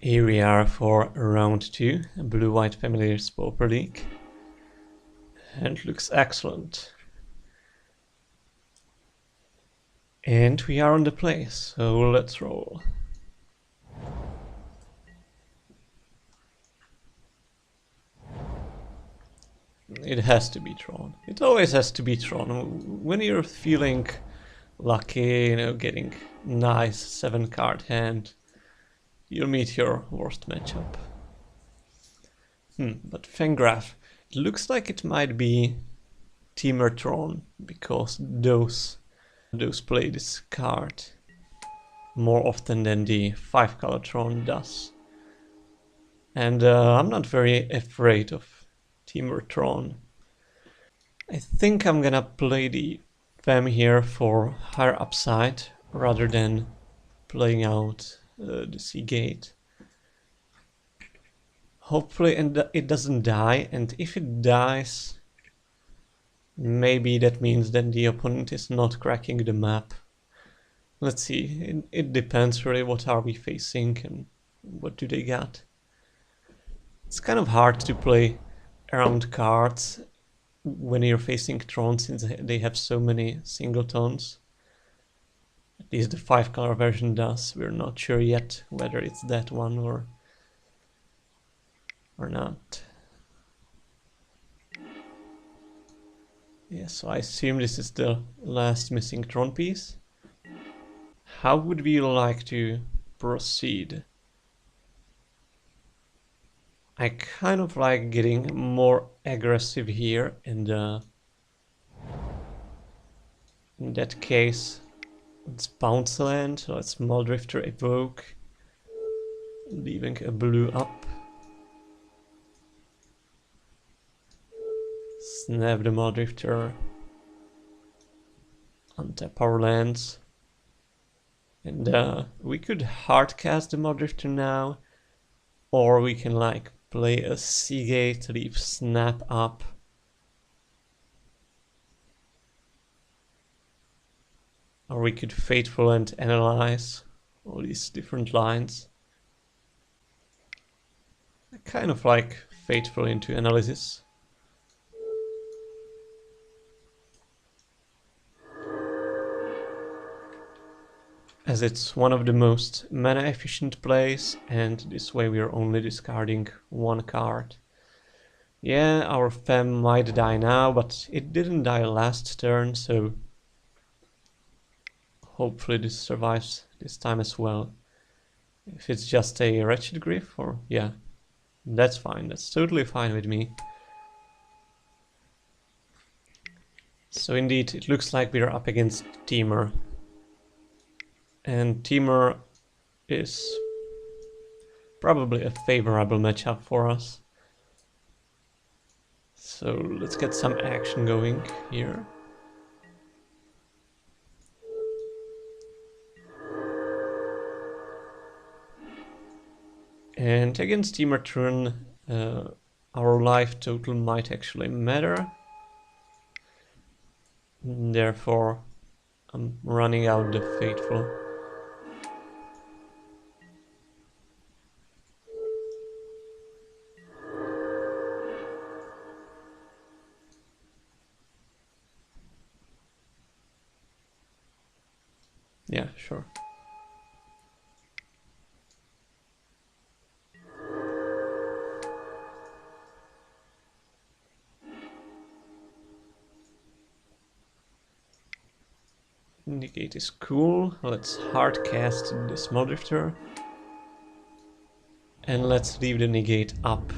Here we are for round 2, Blue-White Familiar's PauperLeague. And looks excellent. And we are on the play, so let's roll. It has to be Tron. It always has to be Tron. When you're feeling lucky, you know, getting nice 7-card hand, you'll meet your worst matchup. But Fangraph, it looks like it might be Temur Tron, because those play this card more often than the 5-color Tron does. And I'm not very afraid of Temur Tron. I think I'm gonna play the Fam here for higher upside rather than playing out the Seagate. Hopefully it doesn't die, and if it dies, maybe that means that the opponent is not cracking the map. Let's see, it depends really what are we facing and what do they got. It's kind of hard to play around cards when you're facing Tron since they have so many singletons. At least the 5-color version does. We're not sure yet whether it's that one or not. Yeah, so I assume this is the last missing Tron piece. How would we like to proceed? I kind of like getting more aggressive here, and in that case, let's bounce land, let's Muldrifter evoke, leaving a blue up. Snap the Muldrifter, untap our lands, and we could hardcast the Muldrifter now, or we can like play a Seagate, leave Snap up. Or we could Fateful and analyze all these different lines. I kind of like Fateful into analysis. As it's one of the most mana efficient plays, and this way we are only discarding 1 card. Yeah, our Fem might die now, but it didn't die last turn, so hopefully this survives this time as well. If it's just a Wretched Griff, or yeah, that's fine, that's totally fine with me. So indeed, it looks like we're up against Temur. And Temur is probably a favorable matchup for us. So let's get some action going here. And against Temur Tron, our life total might actually matter. Therefore, I'm running out the Fateful. Yeah, sure. Negate is cool. Let's hardcast this Muldrifter. And let's leave the negate up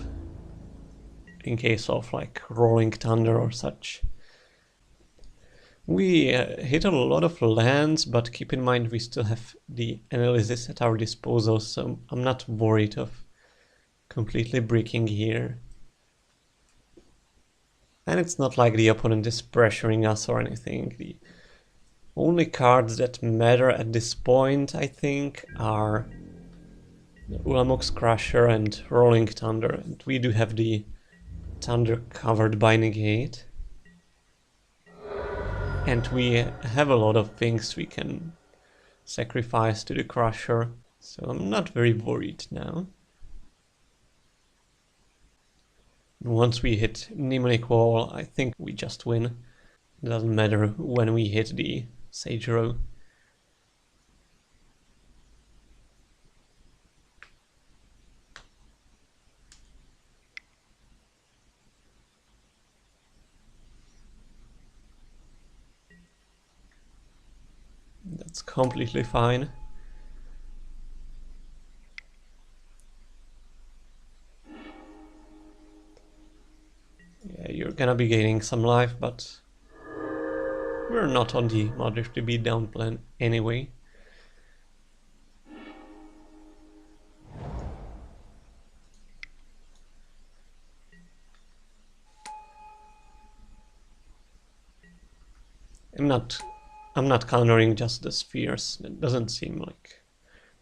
in case of like Rolling Thunder or such. We hit a lot of lands, but keep in mind we still have the analysis at our disposal, so I'm not worried of completely breaking here. And it's not like the opponent is pressuring us or anything. The only cards that matter at this point, I think, are Ulamog's Crusher and Rolling Thunder, and we do have the Thunder covered by negate. And we have a lot of things we can sacrifice to the Crusher, so I'm not very worried now. Once we hit Mnemonic Wall, I think we just win. It doesn't matter when we hit the Sage Row. That's completely fine. Yeah, you're gonna be gaining some life, but we're not on the Modric to beat down plan anyway. I'm not countering just the spheres. That doesn't seem like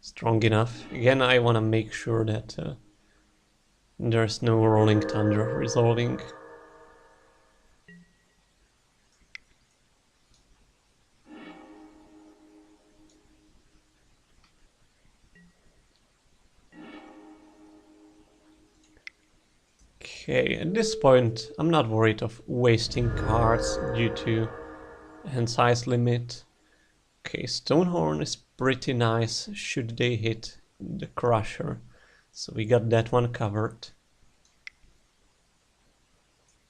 strong enough. Again, I want to make sure that there's no Rolling Thunder resolving. Okay, at this point, I'm not worried of wasting cards due to hand size limit. Okay, Stonehorn is pretty nice should they hit the Crusher. So we got that one covered.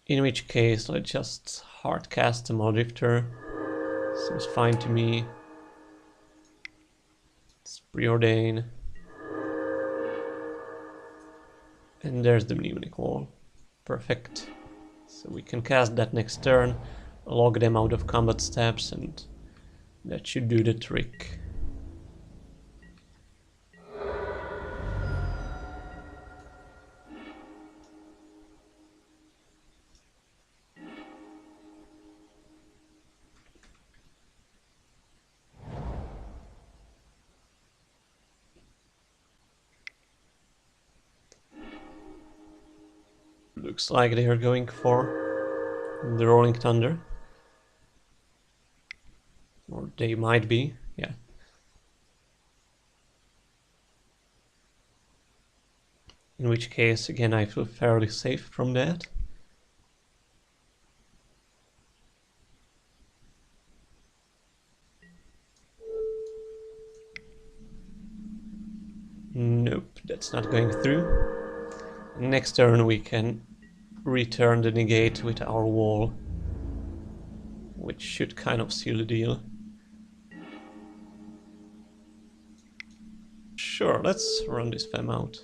In which case, let's just hardcast the Modrifter. Seems fine to me. Let's preordain. And there's the Mnemonic Wall. Perfect. So we can cast that next turn, log them out of combat steps, and that should do the trick. Looks like they are going for the Rolling Thunder. Or they might be, yeah. In which case, again, I feel fairly safe from that. Nope, that's not going through. Next turn we can return the negate with our wall, which should kind of seal the deal. Sure, let's run this fam out.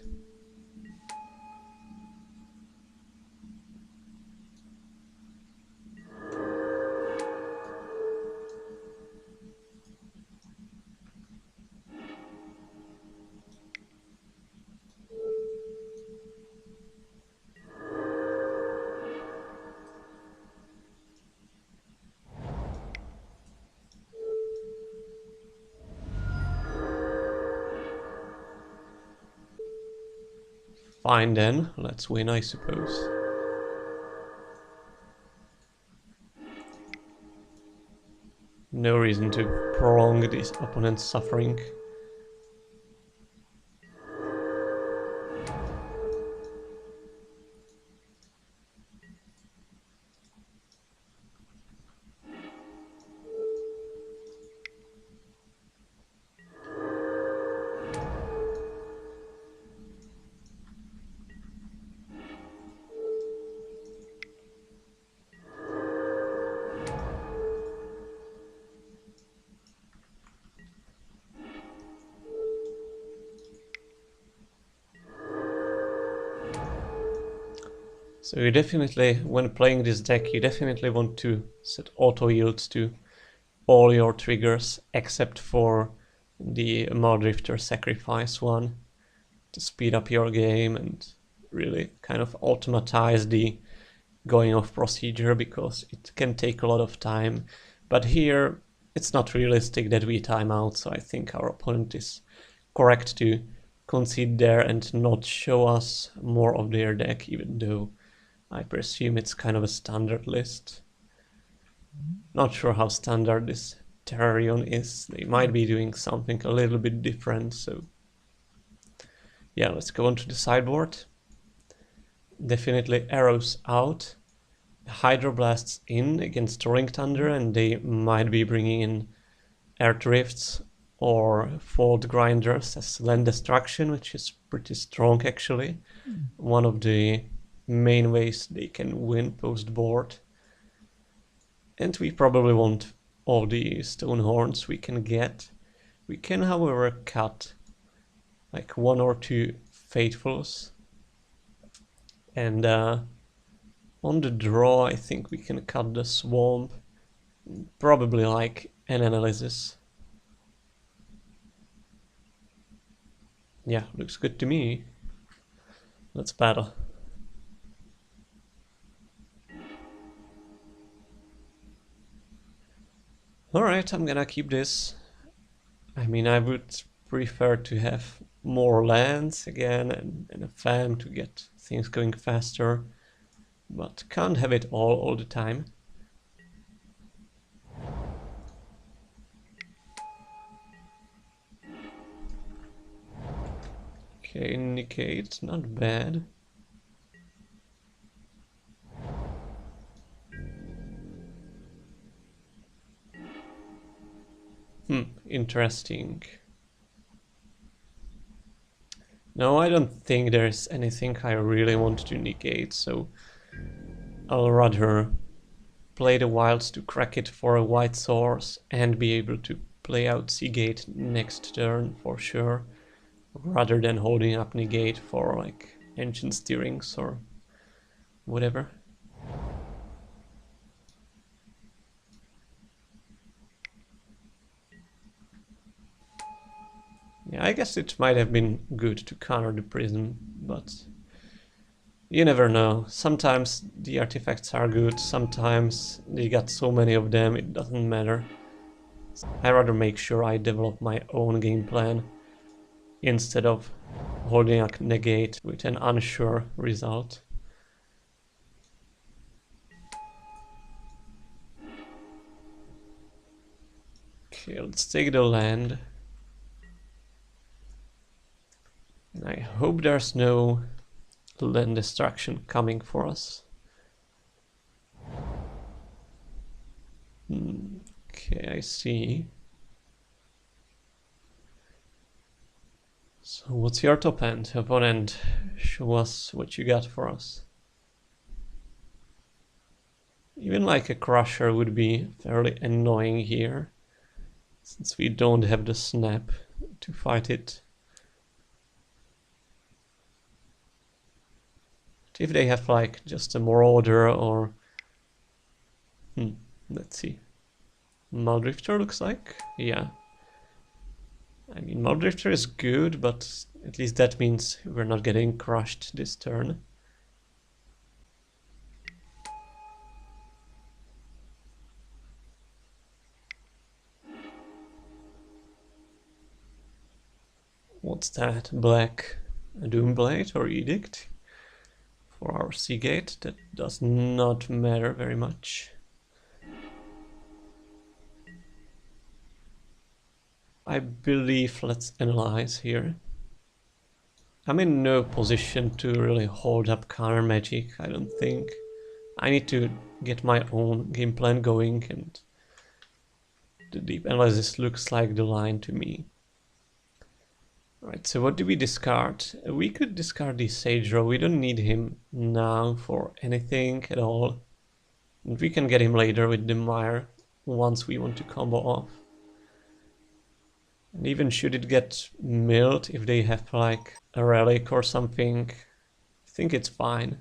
Fine then, let's win, I suppose. No reason to prolong this opponent's suffering. So you definitely, when playing this deck, you definitely want to set auto yields to all your triggers except for the Mardrifter sacrifice one to speed up your game and really kind of automatize the going off procedure, because it can take a lot of time. But here it's not realistic that we time out, so I think our opponent is correct to concede there and not show us more of their deck, even though I presume it's kind of a standard list. Not sure how standard this Terrarion is. They might be doing something a little bit different, so yeah, let's go on to the sideboard. definitely arrows out, hydroblasts in against Ring Thunder, and they might be bringing in air drifts or fault grinders as land destruction, which is pretty strong actually. One of the main ways they can win post board. And we probably want all the stone horns we can get. We can, however, cut like 1 or 2 faithfuls. And on the draw, I think we can cut the swamp. Probably like an analysis. Yeah, looks good to me. Let's battle. Alright, I'm gonna keep this. I mean, I would prefer to have more lands again and a farm to get things going faster, but can't have it all the time. Okay, negate, not bad. Interesting. No, I don't think there's anything I really want to negate, so I'll rather play the wilds to crack it for a white source and be able to play out Seagate next turn for sure, rather than holding up negate for like engine steerings or whatever. Yeah, I guess it might have been good to counter the prism, but you never know. Sometimes the artifacts are good, sometimes they got so many of them it doesn't matter. I rather make sure I develop my own game plan instead of holding a negate with an unsure result. Okay, let's take the land. And I hope there's no land destruction coming for us. Okay, I see. So what's your top end, opponent? Show us what you got for us. Even like a crusher would be fairly annoying here, since we don't have the snap to fight it. If they have like just a Marauder or... let's see. Muldrifter looks like? Yeah. I mean, Muldrifter is good, but at least that means we're not getting crushed this turn. What's that? Black Doomblade or Edict? For our Seagate, that does not matter very much. I believe let's analyze here. I'm in no position to really hold up counter magic, I don't think. I need to get my own game plan going, and the deep analysis looks like the line to me. Right, so what do we discard? We could discard the Sage Row. We don't need him now for anything at all. And we can get him later with the Mire once we want to combo off. And even should it get milled, if they have like a relic or something, I think it's fine.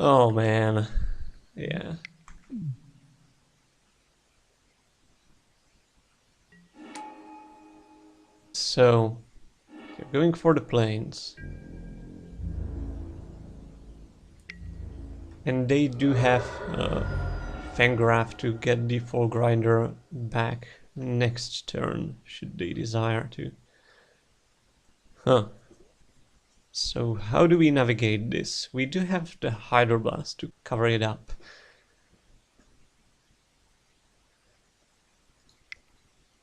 Oh man, yeah. So, you're going for the plains. And they do have Fangraph to get the full grinder back next turn, should they desire to. Huh. So how do we navigate this? We do have the Hydroblast to cover it up.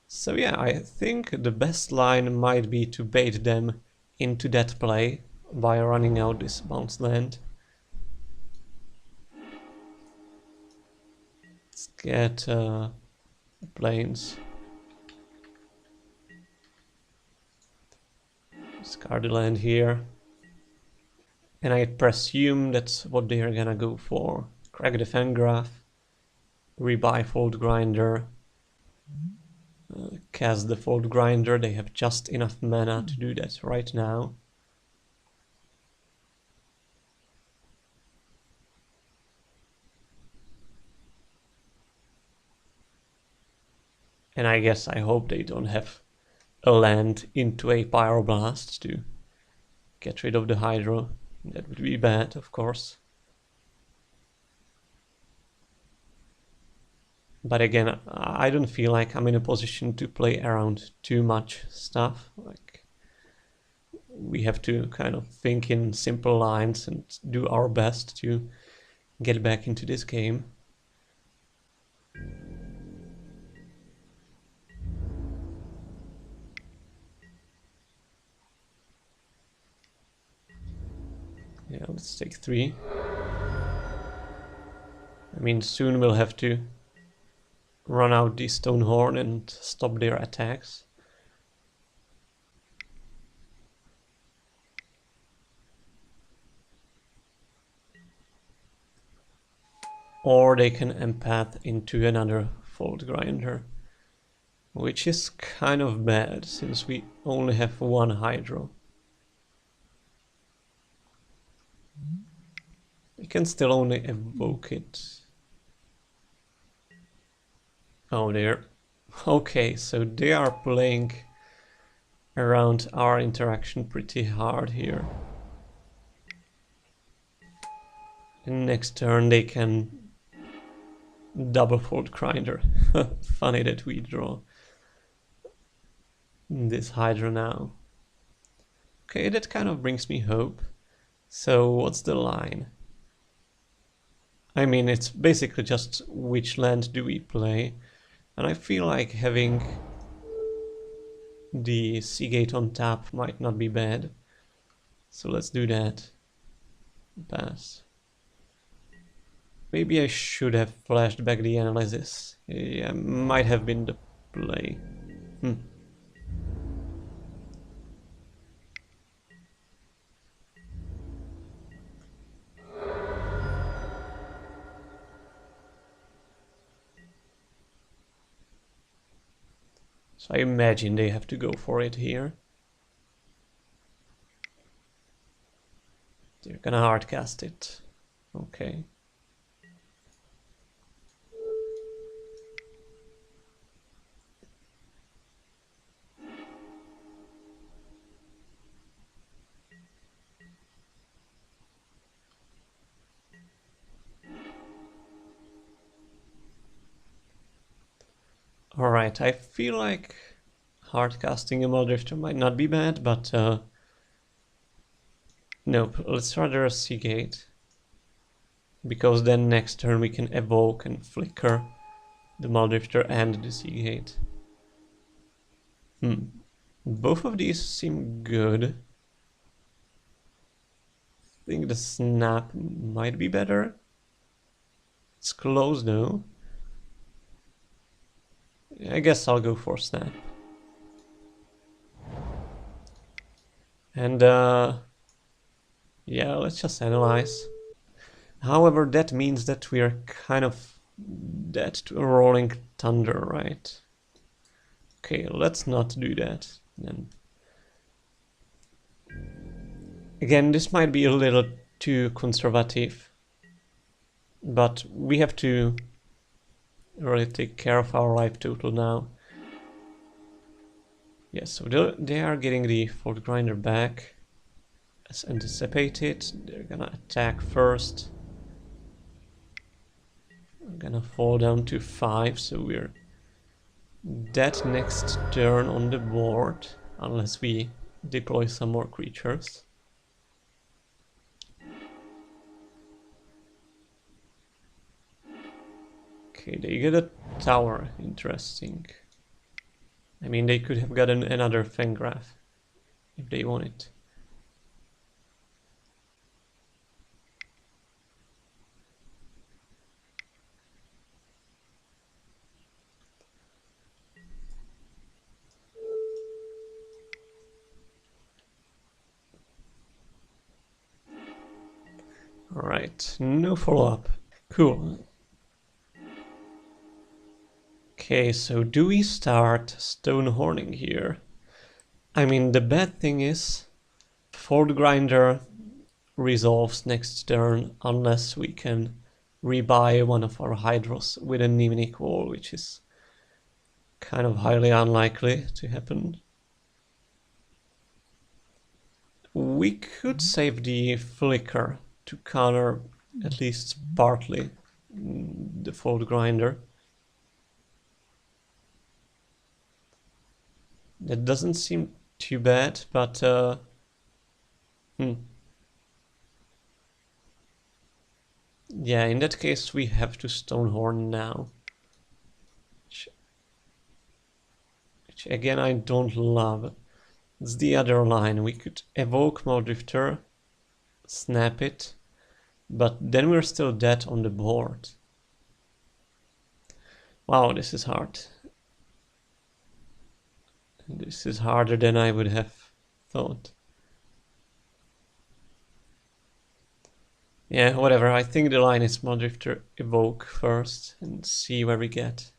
So yeah, I think the best line might be to bait them into that play by running out this bounce land. Let's get planes. Discard the land here. And I presume that's what they're gonna go for. Crack the Fangraph, rebuy Fold Grinder, cast the Fold Grinder. They have just enough mana to do that right now. And I guess I hope they don't have a land into a Pyroblast to get rid of the Hydro. That would be bad, of course. But again, I don't feel like I'm in a position to play around too much stuff. Like, we have to kind of think in simple lines and do our best to get back into this game. Yeah, let's take 3. I mean, soon we'll have to run out the Stonehorn and stop their attacks. Or they can empath into another Fold Grinder, which is kind of bad since we only have 1 Hydro. We can still only evoke it. Oh dear. Okay, so they are playing around our interaction pretty hard here. And next turn they can double Fold Grinder. Funny that we draw this Hydra now. Okay, that kind of brings me hope. So what's the line? I mean, it's basically just which land do we play. And I feel like having the Seagate on tap might not be bad. So let's do that. Pass. Maybe I should have flashed back the analysis. Yeah, might have been the play. So I imagine they have to go for it here. They're gonna hardcast it. Okay. Alright, I feel like hardcasting a Muldrifter might not be bad, but nope, let's rather Seagate. Because then next turn we can evoke and flicker the Muldrifter and the Seagate. Both of these seem good. I think the Snap might be better. It's close though. I guess I'll go for Snap. And yeah, let's just analyze. However, that means that we're kind of dead to a Rolling Thunder, right? Okay, let's not do that then. Again, this might be a little too conservative, but we have to really take care of our life total now. Yes, so they are getting the Fold Grinder back. As anticipated, they're gonna attack first. I'm gonna fall down to 5, so we're dead next turn on the board, unless we deploy some more creatures. Okay, they get a tower. Interesting. I mean, they could have gotten another Fangraph if they wanted. Alright, no follow-up. Cool. Okay, so do we start stone horning here? I mean, the bad thing is Fort Grinder resolves next turn unless we can rebuy one of our Hydros with an even equal, which is kind of highly unlikely to happen. We could save the Flicker to counter at least partly the Fort Grinder. That doesn't seem too bad, but yeah, in that case we have to Stonehorn now. Which again I don't love. It's the other line. We could evoke Drifter, snap it, but then we're still dead on the board. Wow, this is hard. This is harder than I would have thought. Yeah, whatever. I think the line is Drifter evoke first and see where we get.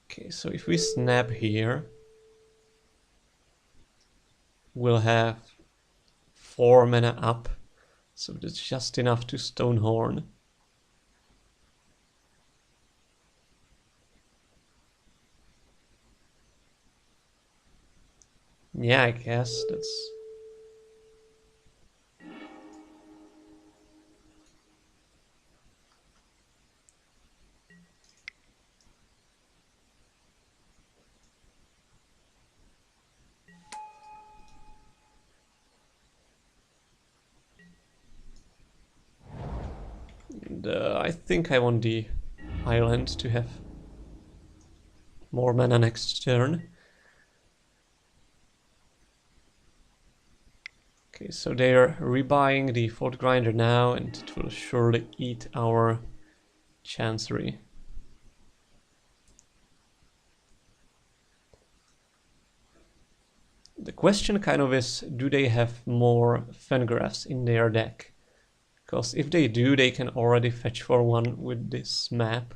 Okay, so if we snap here, we'll have 4 mana up, so that's just enough to Stonehorn. Yeah, I guess that's... I think I want the island to have more mana next turn. Okay, so they're rebuying the Fort Grinder now, and it will surely eat our Chancery. The question kind of is, do they have more Fangraphs in their deck? Because if they do, they can already fetch for one with this map.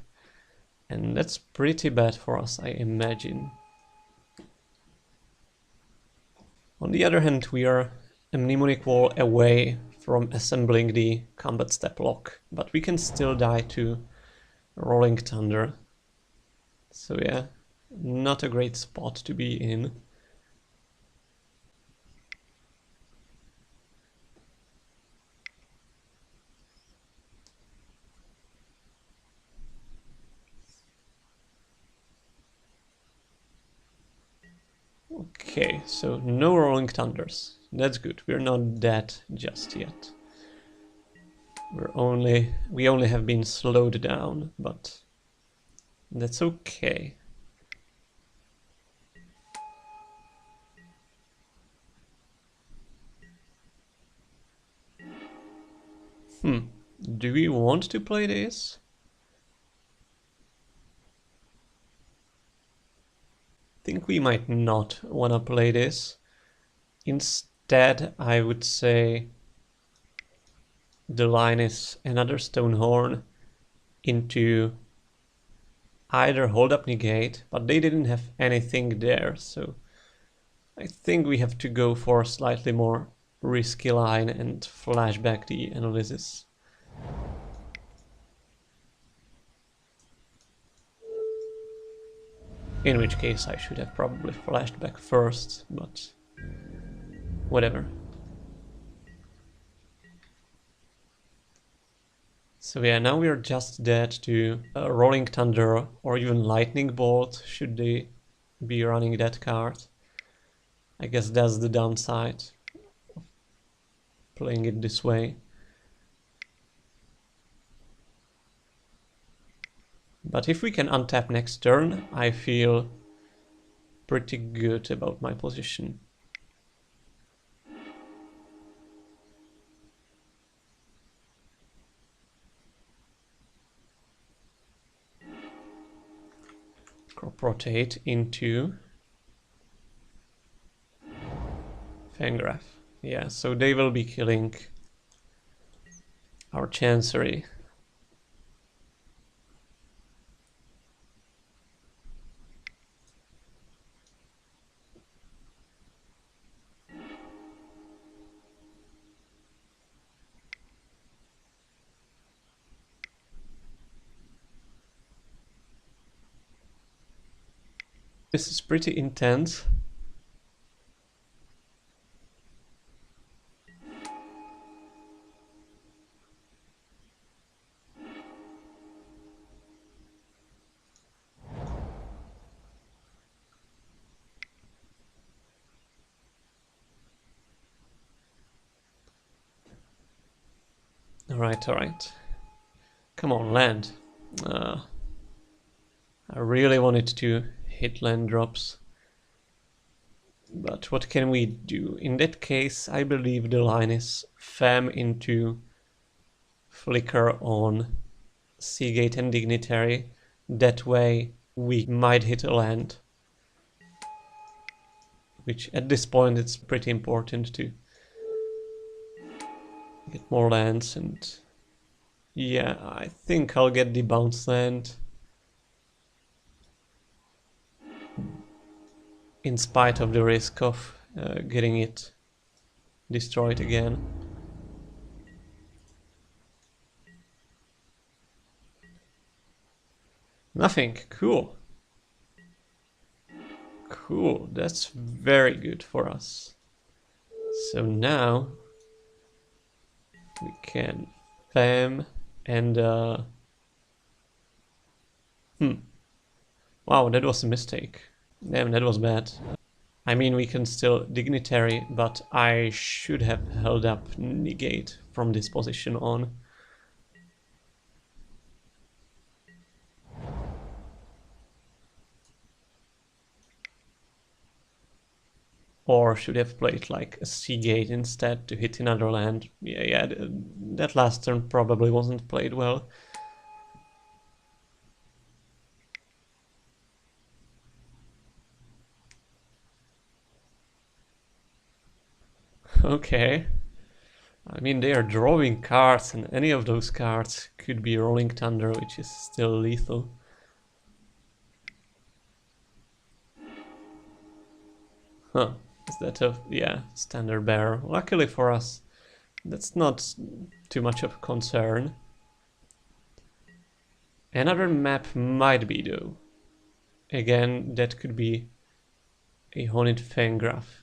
And that's pretty bad for us, I imagine. On the other hand, we are a mnemonic wall away from assembling the combat step lock, but we can still die to Rolling Thunder. So yeah, not a great spot to be in. Okay, so no Rolling Thunders. That's good. We're not dead just yet. We only have been slowed down, but that's okay. Do we want to play this? I think we might not want to play this. Instead, I would say the line is another Stonehorn into either Hold Up Negate, but they didn't have anything there, so I think we have to go for a slightly more risky line and flash back the analysis. In which case I should have probably flashed back first, but whatever. So yeah, now we are just dead to Rolling Thunder or even Lightning Bolt, should they be running that card. I guess that's the downside of playing it this way. But if we can untap next turn, I feel pretty good about my position. Crop rotate into Fangraph. Yeah, so they will be killing our Chancery. This is pretty intense. Alright. Come on, land. I really wanted to hit land drops. But what can we do? In that case, I believe the line is Fam into Flicker on Seagate and Dignitary. That way we might hit a land. Which at this point it's pretty important to get more lands, and yeah, I think I'll get the bounce land. In spite of the risk of getting it destroyed again. Nothing. Cool. Cool. That's very good for us. So now we can Fam and wow, that was a mistake. Damn, that was bad. I mean, we can still Dignitary, but I should have held up Negate from this position on. Or should have played like a Seagate instead to hit another land. Yeah, that last turn probably wasn't played well. Okay. I mean, they are drawing cards, and any of those cards could be Rolling Thunder, which is still lethal. Huh. Is that a... yeah, standard bear. Luckily for us, that's not too much of a concern. Another map might be, though. Again, that could be a Hornet Fangraph.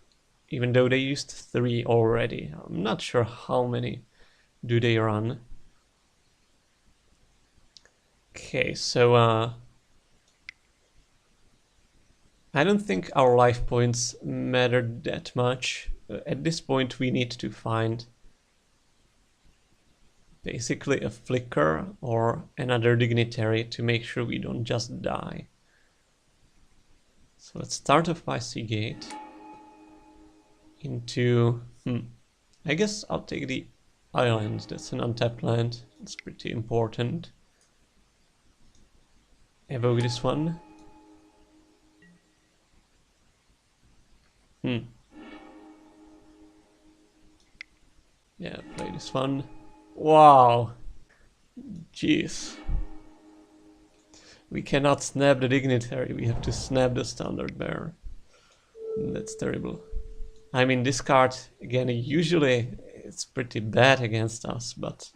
Even though they used 3 already. I'm not sure how many do they run. Okay, so I don't think our life points matter that much. At this point we need to find basically a Flicker or another Dignitary to make sure we don't just die. So let's start off by Seagate. Into... I guess I'll take the island. That's an untapped land. It's pretty important. Evoke this one. Yeah, play this one. Wow. Jeez. We cannot snap the Dignitary. We have to snap the Standard Bearer. That's terrible. I mean, this card, again, usually it's pretty bad against us, but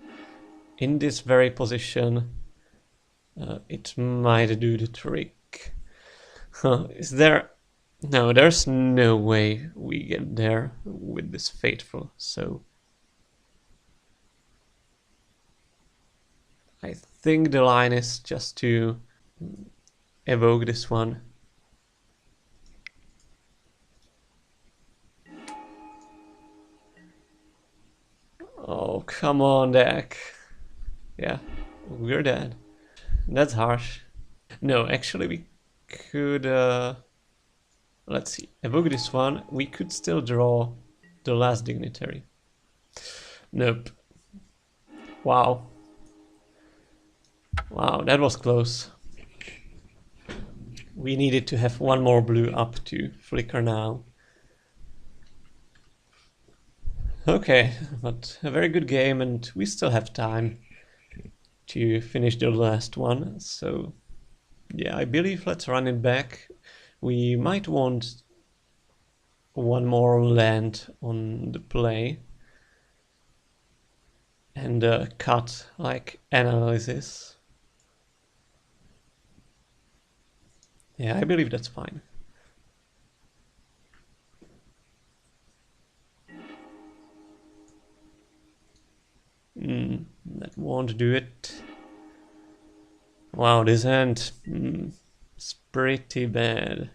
in this very position, it might do the trick. Is there... no, there's no way we get there with this Fateful, so... I think the line is just to evoke this one. Oh, come on, deck. Yeah, we're dead. That's harsh. No, actually we could... let's see, evoke this one. We could still draw the last dignitary. Nope. Wow. Wow, that was close. We needed to have one more blue up to flicker now. Okay, but a very good game, and we still have time to finish the last one. So yeah, I believe let's run it back. We might want one more land on the play and cut like analysis. Yeah, I believe that's fine. That won't do it. Wow, this hand is pretty bad.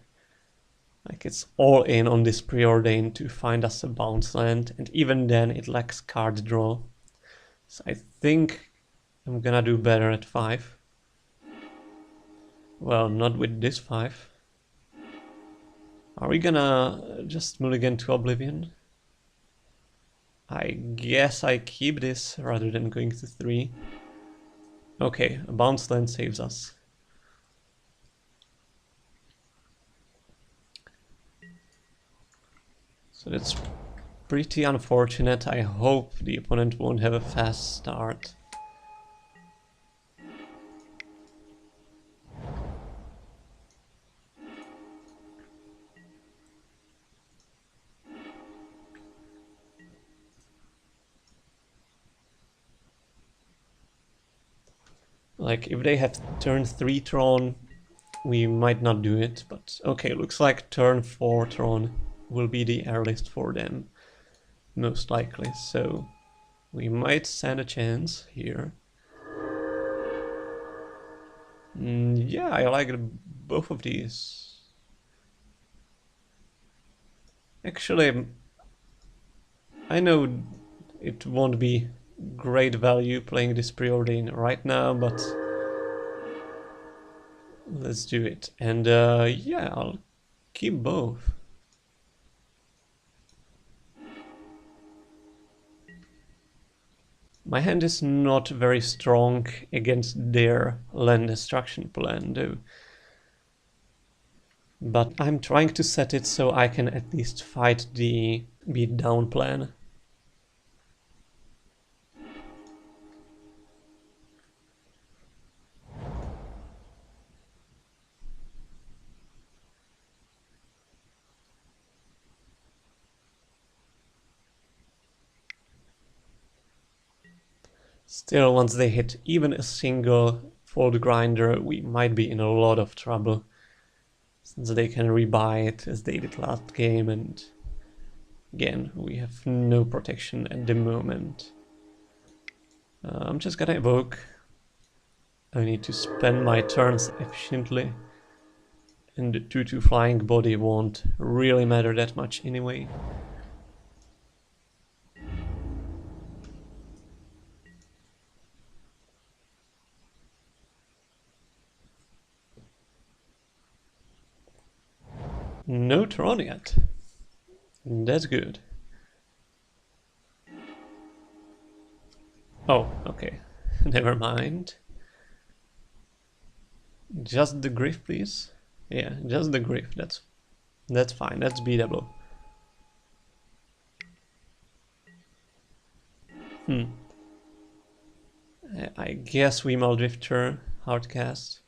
Like, it's all in on this preordain to find us a bounce land, and even then it lacks card draw. So I think I'm gonna do better at 5. Well, not with this 5. Are we gonna just mulligan to Oblivion? I guess I keep this rather than going to 3. Okay, a bounce land saves us. So that's pretty unfortunate. I hope the opponent won't have a fast start. Like, if they have turn 3 Tron, we might not do it, but okay, looks like turn 4 Tron will be the earliest for them, most likely, so we might stand a chance here. Yeah, I like both of these. Actually, I know it won't be great value playing this preordain right now, but let's do it. And yeah, I'll keep both. My hand is not very strong against their land destruction plan though. But I'm trying to set it so I can at least fight the beat down plan. Still, once they hit even a single fold grinder, we might be in a lot of trouble. Since they can rebuy it as they did last game, and again, we have no protection at the moment. I'm just gonna evoke. I need to spend my turns efficiently. And the 2/2 flying body won't really matter that much anyway. No Tron yet. That's good. Oh, okay. Never mind. Just the Griff, please. Yeah, just the Griff. That's fine. That's beatable. I guess we Drifter hardcast.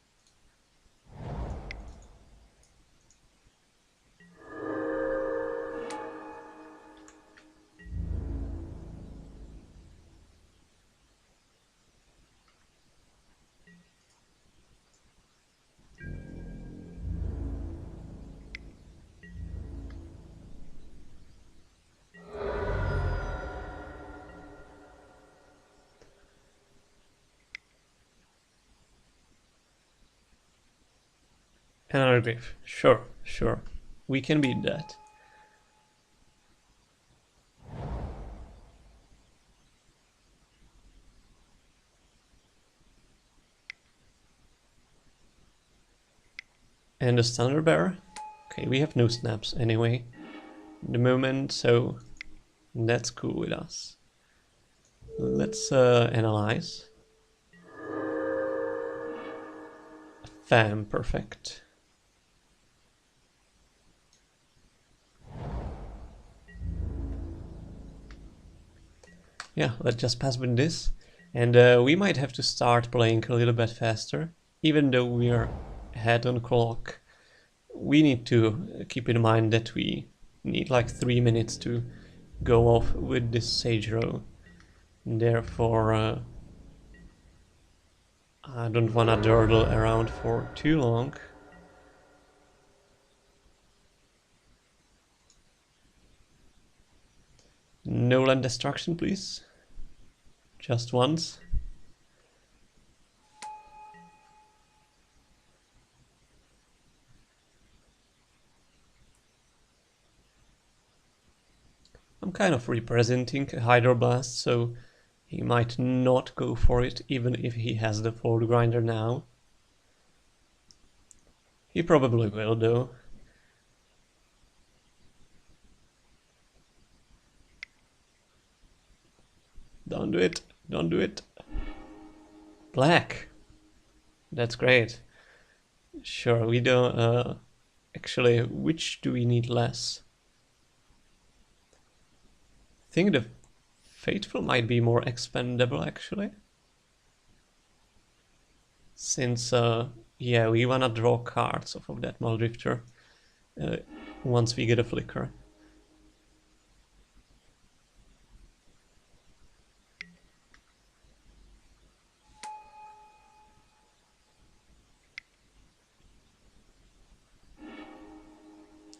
Another grave. Sure, sure. We can beat that. And a standard bearer. Okay, we have no snaps anyway at the moment, so that's cool with us. Let's analyze. Fam, perfect. Yeah, let's just pass with this. And we might have to start playing a little bit faster. Even though we are ahead on clock, we need to keep in mind that we need like 3 minutes to go off with this Sage Row. Therefore, I don't wanna dawdle around for too long. No land destruction, please. Just once. I'm kind of representing a Hydroblast, so he might not go for it even if he has the Fold Grinder now. He probably will though. Don't do it, don't do it. Black. That's great. Sure, we don't... actually, which do we need less? I think the Fateful might be more expendable actually. Since, yeah, we wanna draw cards off of that Muldrifter once we get a Flicker.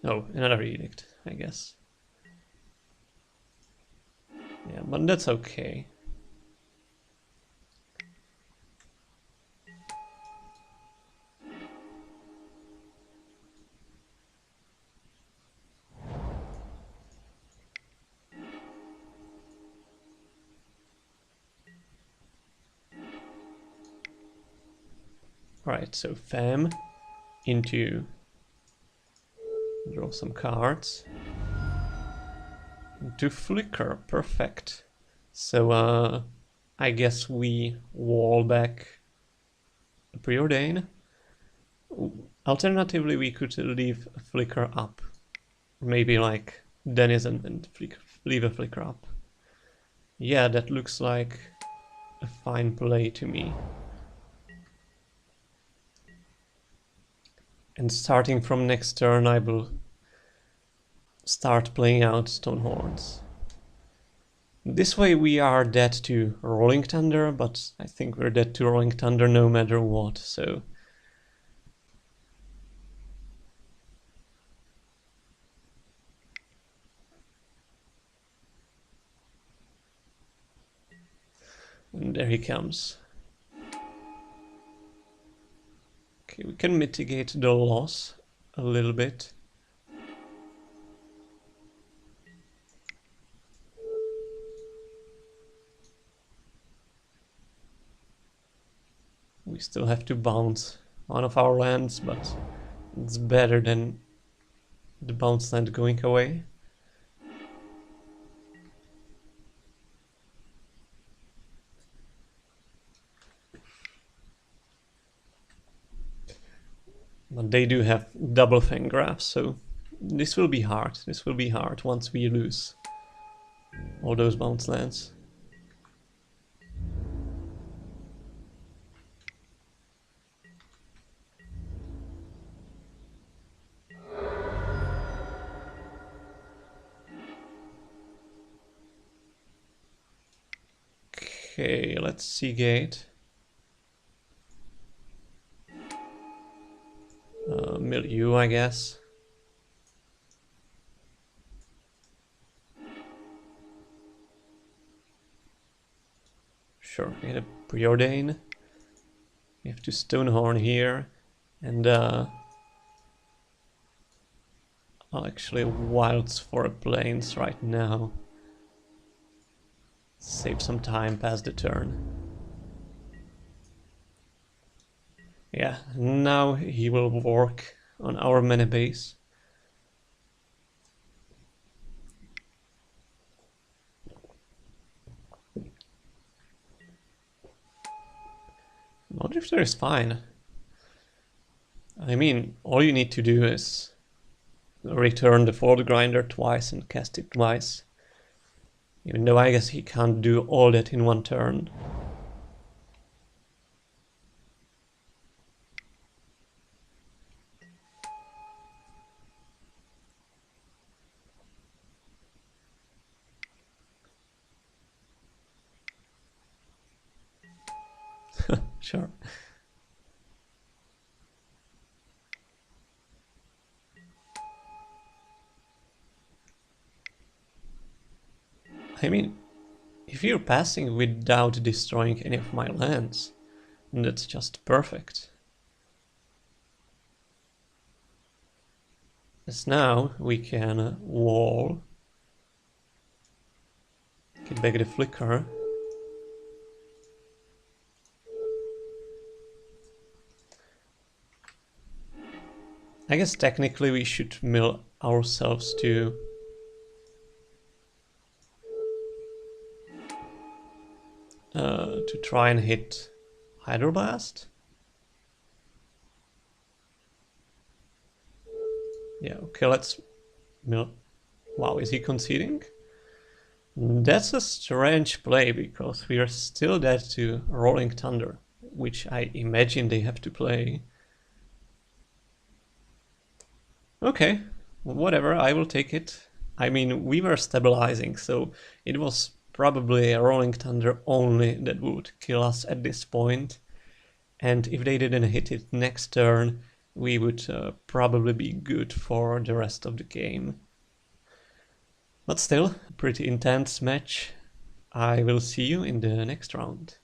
Oh, another Edict, I guess. Yeah, but that's okay. Alright, so Fam into... draw some cards. To Flicker, perfect. So I guess we wall back a Preordain. Alternatively, we could leave a Flicker up. Maybe like Denizen and leave a Flicker up. Yeah, that looks like a fine play to me. And starting from next turn, I will start playing out Stonehorns. This way we are dead to Rolling Thunder, but I think we're dead to Rolling Thunder no matter what, so... And there he comes. Okay, we can mitigate the loss a little bit. We still have to bounce one of our lands, but it's better than the bounce land going away. But they do have double Fang Graphs, so this will be hard. This will be hard once we lose all those bounce lands. Okay, let's see gate. Milieu, I guess. Sure, we get a Preordain. We have to Stonehorn here, and I'll actually wilds for plains right now. Save some time past the turn. Yeah, now he will work on our mana base. Multi-drifter is fine. I mean, all you need to do is return the Fold Grinder twice and cast it twice. Even though I guess he can't do all that in one turn. Sure. I mean, if you're passing without destroying any of my lands, that's just perfect. As now we can wall, get back the flicker. I guess technically we should mill ourselves to try and hit Hydroblast. Yeah, okay, let's mill. Wow, is he conceding? That's a strange play, because we are still dead to Rolling Thunder, which I imagine they have to play. Okay, whatever, I will take it. I mean, we were stabilizing, so it was probably a Rolling Thunder only that would kill us at this point. And if they didn't hit it next turn, we would probably be good for the rest of the game. But still, pretty intense match. I will see you in the next round.